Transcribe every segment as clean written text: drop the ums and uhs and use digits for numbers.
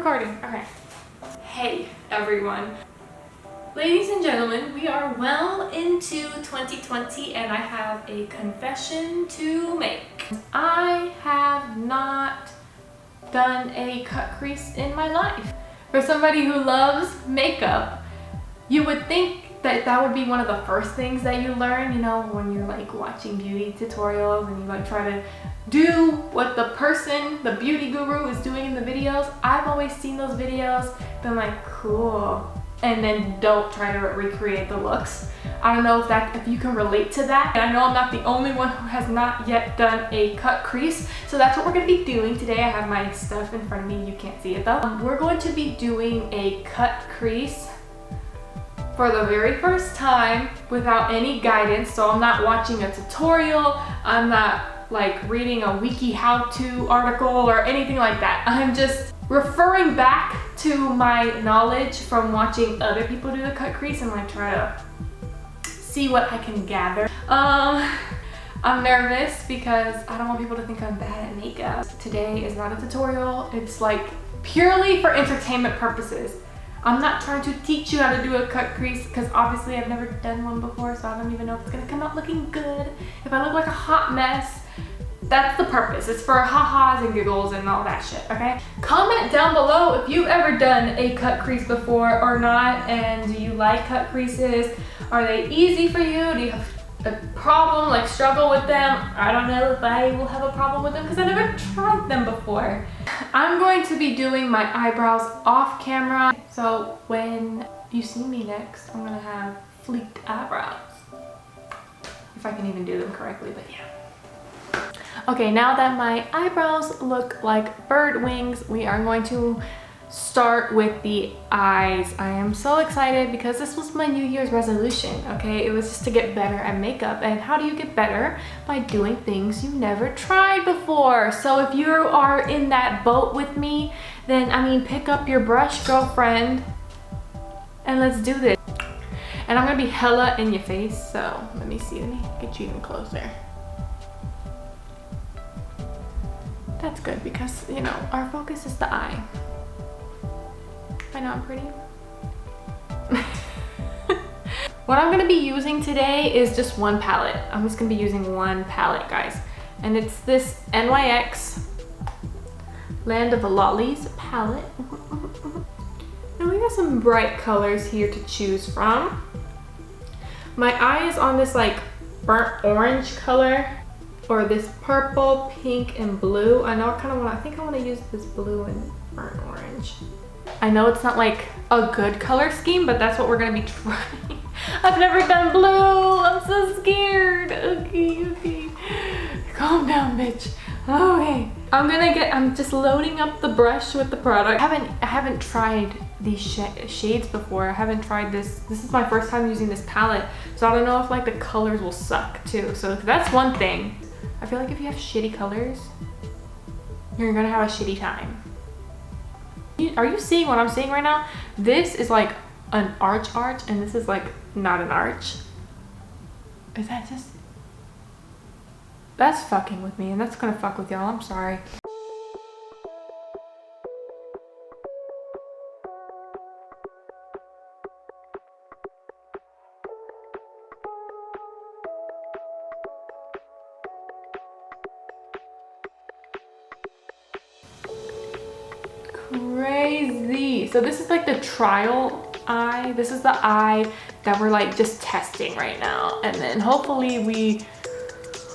recording. Okay. Hey, everyone. Ladies and gentlemen, we are well into 2020 and I have a confession to make. I have not done a cut crease in my life. For somebody who loves makeup, you would think that would be one of the first things that you learn, you know, when you're like watching beauty tutorials and you like try to do what the person, the beauty guru is doing in the videos. I've always seen those videos, been like, cool, and then don't try to recreate the looks. I don't know if you can relate to that. And I know I'm not the only one who has not yet done a cut crease. So that's what we're gonna be doing today. I have my stuff in front of me. You can't see it though. We're going to be doing a cut crease for the very first time without any guidance. So I'm not watching a tutorial. I'm not like reading a wiki how-to article or anything like that. I'm just referring back to my knowledge from watching other people do the cut crease and like try to see what I can gather. I'm nervous because I don't want people to think I'm bad at makeup. Today is not a tutorial. It's like purely for entertainment purposes. I'm not trying to teach you how to do a cut crease because obviously I've never done one before, so I don't even know if it's gonna come out looking good. If I look like a hot mess, that's the purpose. It's for ha-has and giggles and all that shit, okay? Comment down below if you've ever done a cut crease before or not, and do you like cut creases? Are they easy for you? Do you have a problem, like struggle with them? I don't know if I will have a problem with them because I never tried them before. I'm going to be doing my eyebrows off camera, so when you see me next, I'm gonna have fleeked eyebrows. If I can even do them correctly, but yeah. Okay, now that my eyebrows look like bird wings, we are going to start with the eyes. I am so excited because this was my New Year's resolution, okay? It was just to get better at makeup. And how do you get better? By doing things you never tried before. So if you are in that boat with me, then I mean, pick up your brush, girlfriend, and let's do this. And I'm gonna be hella in your face, so let me get you even closer. That's good because, you know, our focus is the eye. I know I'm pretty. What I'm gonna be using today is just one palette. I'm just gonna be using one palette, guys. And it's this NYX Land of the Lollies palette. And we got some bright colors here to choose from. My eye is on this like burnt orange color, or this purple, pink, and blue. I think I wanna use this blue and burnt orange. I know it's not like a good color scheme, but that's what we're gonna be trying. I've never done blue, I'm so scared. Okay. Calm down, bitch. Okay. I'm just loading up the brush with the product. I haven't tried these shades before. I haven't tried this. This is my first time using this palette, so I don't know if like the colors will suck too. So that's one thing. I feel like if you have shitty colors, you're gonna have a shitty time. Are you seeing what I'm seeing right now? This is like an arch, and this is like not an arch. Is that just... That's fucking with me, and that's gonna fuck with y'all. I'm sorry. Crazy. So this is like the trial eye. This is the eye that we're like just testing right now, and then hopefully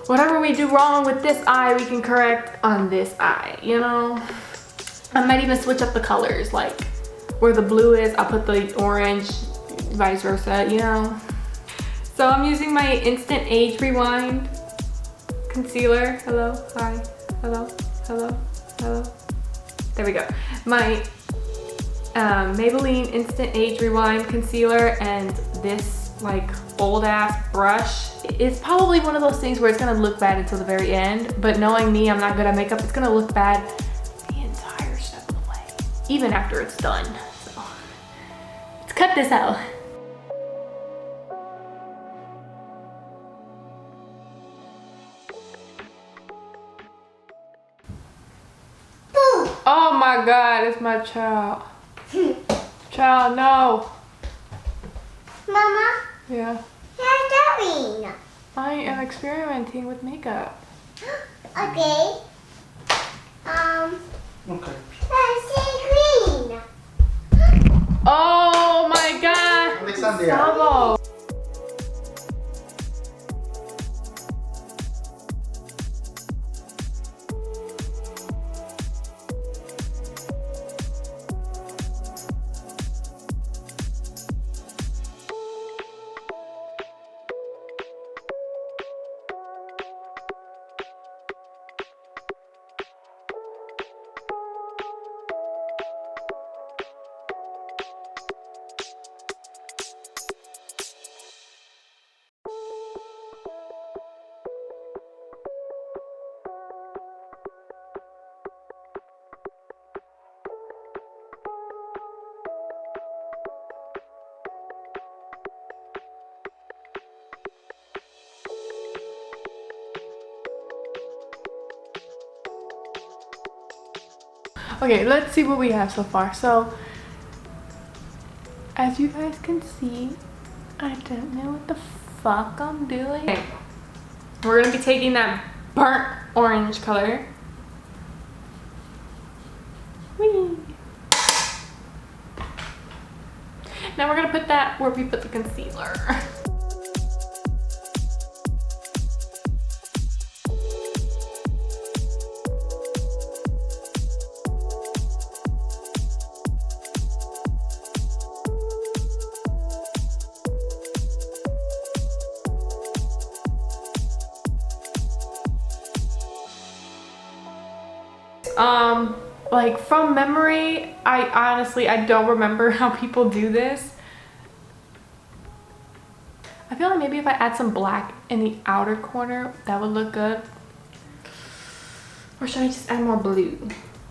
whatever we do wrong with this eye, we can correct on this eye, you know? I might even switch up the colors, like where the blue is, I'll put the orange, vice versa, you know? So I'm using my Instant Age Rewind concealer. Hello, hi, hello, hello, hello. There we go. My Maybelline Instant Age Rewind concealer and this like old ass brush. It's probably one of those things where it's gonna look bad until the very end, but knowing me, I'm not good at makeup, it's gonna look bad the entire step of the way, even after it's done. So let's cut this out. Oh my my god, it's my child. Child, no. Mama? Yeah? What are you doing? I am experimenting with makeup. Okay. Okay. Let's see green. Oh my god! Alexandria. Sabo. Okay, let's see what we have so far. So, as you guys can see, I don't know what the fuck I'm doing. Okay. We're gonna be taking that burnt orange color. Whee! Now we're gonna put that where we put the concealer. Like from memory, I don't remember how people do this. I feel like maybe if I add some black in the outer corner, that would look good. Or should I just add more blue?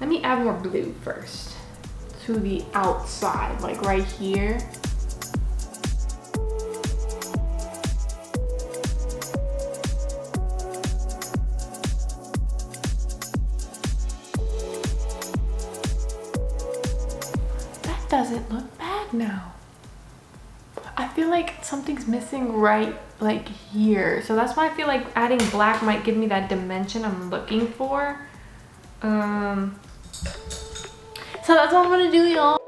Let me add more blue first to the outside, like right here. Doesn't look bad now. I feel like something's missing right like here, so that's why I feel like adding black might give me that dimension I'm looking for. So that's what I'm gonna do, y'all.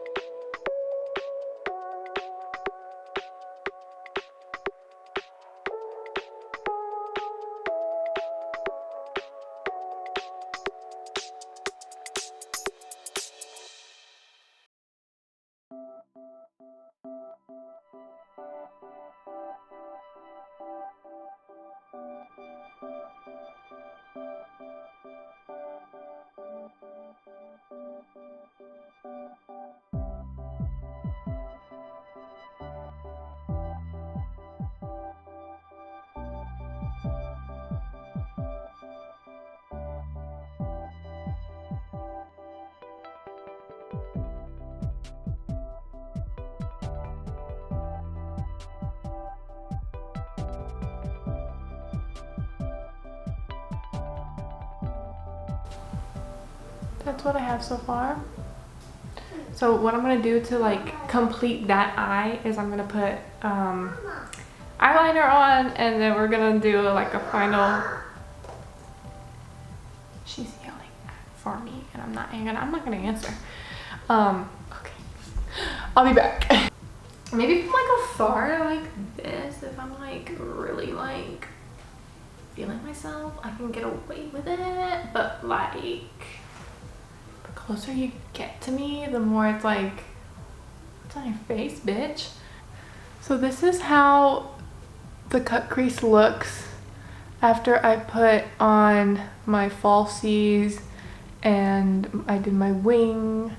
That's what I have so far. So what I'm gonna do to like complete that eye is I'm gonna put eyeliner on, and then we're gonna do like a final. She's yelling for me and I'm not gonna answer. Okay, I'll be back. Maybe if I'm like afar like this, if I'm like really like feeling myself, I can get away with it, but like the closer you get to me, the more it's like, it's on your face, bitch. So this is how the cut crease looks after I put on my falsies and I did my wing.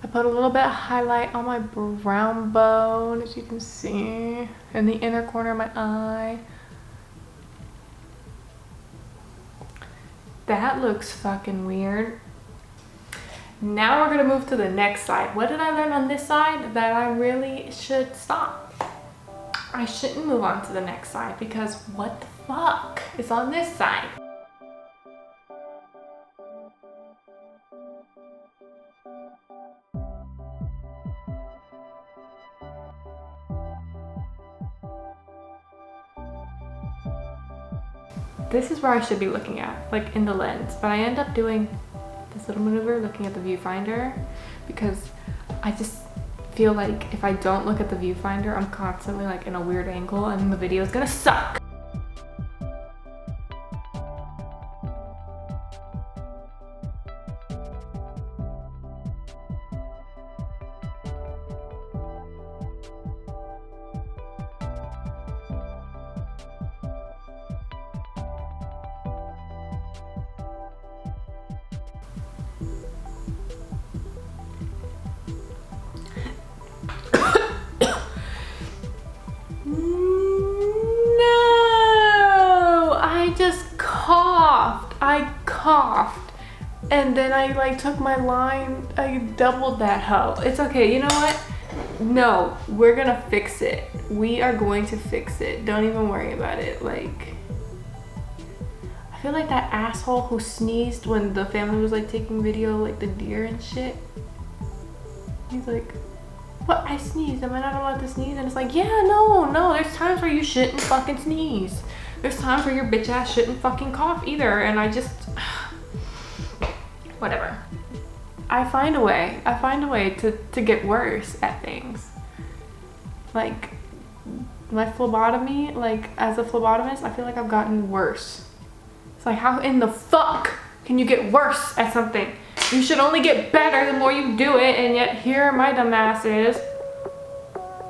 I put a little bit of highlight on my brown bone, as you can see, in the inner corner of my eye. That looks fucking weird. Now we're gonna move to the next side. What did I learn on this side? That I really should stop. I shouldn't move on to the next side because what the fuck is on this side? This is where I should be looking at, like in the lens, but I end up doing this little maneuver, looking at the viewfinder, because I just feel like if I don't look at the viewfinder, I'm constantly like in a weird angle and the video is gonna suck. I coughed and then I like took my line, I doubled that hoe. It's okay, you know what? No, we're gonna fix it. We are going to fix it. Don't even worry about it. Like, I feel like that asshole who sneezed when the family was like taking video, like the deer and shit. He's like, what? I sneezed. Am I not allowed to sneeze? And it's like, yeah, no. There's times where you shouldn't fucking sneeze. There's times where your bitch ass shouldn't fucking cough either. And I just, whatever. I find a way to get worse at things. Like my phlebotomy, like as a phlebotomist, I feel like I've gotten worse. It's like, how in the fuck can you get worse at something? You should only get better the more you do it, and yet here are my dumbasses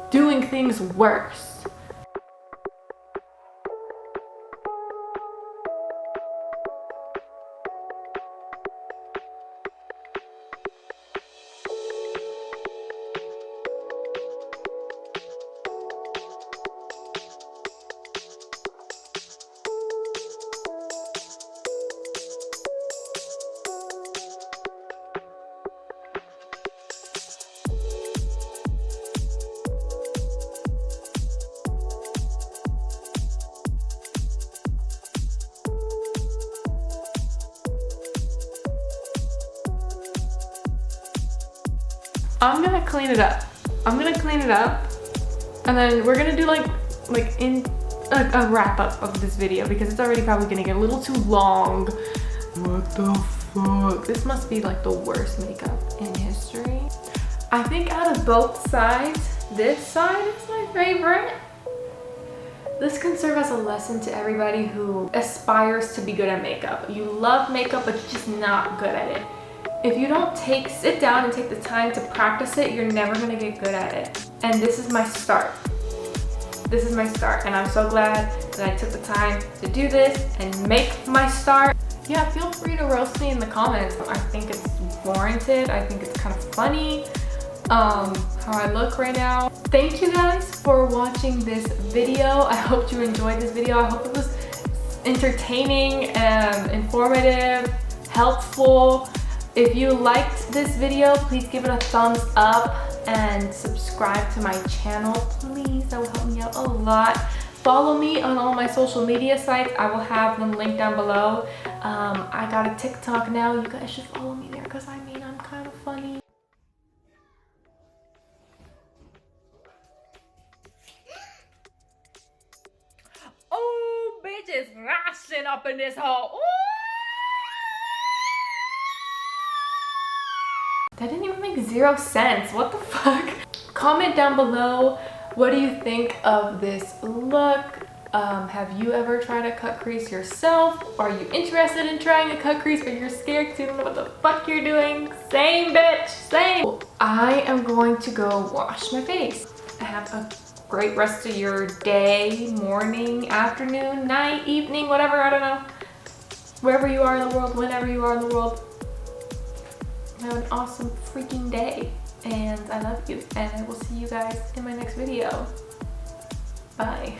doing things worse. I'm gonna clean it up. And then we're gonna do like in a wrap up of this video because it's already probably gonna get a little too long. What the fuck? This must be like the worst makeup in history. I think out of both sides, this side is my favorite. This can serve as a lesson to everybody who aspires to be good at makeup. You love makeup, but you're just not good at it. If you don't sit down and take the time to practice it, you're never gonna get good at it. And this is my start. This is my start, and I'm so glad that I took the time to do this and make my start. Yeah, feel free to roast me in the comments. I think it's warranted. I think it's kind of funny how I look right now. Thank you guys for watching this video. I hope you enjoyed this video. I hope it was entertaining and informative, helpful. If you liked this video, please give it a thumbs up and subscribe to my channel, please. That will help me out a lot. Follow me on all my social media sites. I will have them linked down below. I got a TikTok now. You guys should follow me there because I'm kind of funny. Oh, bitches rising up in this hole. Ooh. That didn't even make 0 sense. What the fuck? Comment down below, what do you think of this look? Have you ever tried a cut crease yourself? Are you interested in trying a cut crease, or you're scared because you don't know what the fuck you're doing? Same, bitch, same. I am going to go wash my face. Have a great rest of your day, morning, afternoon, night, evening, whatever, I don't know. Wherever you are in the world, whenever you are in the world. Have an awesome freaking day, and I love you, and I will see you guys in my next video. Bye.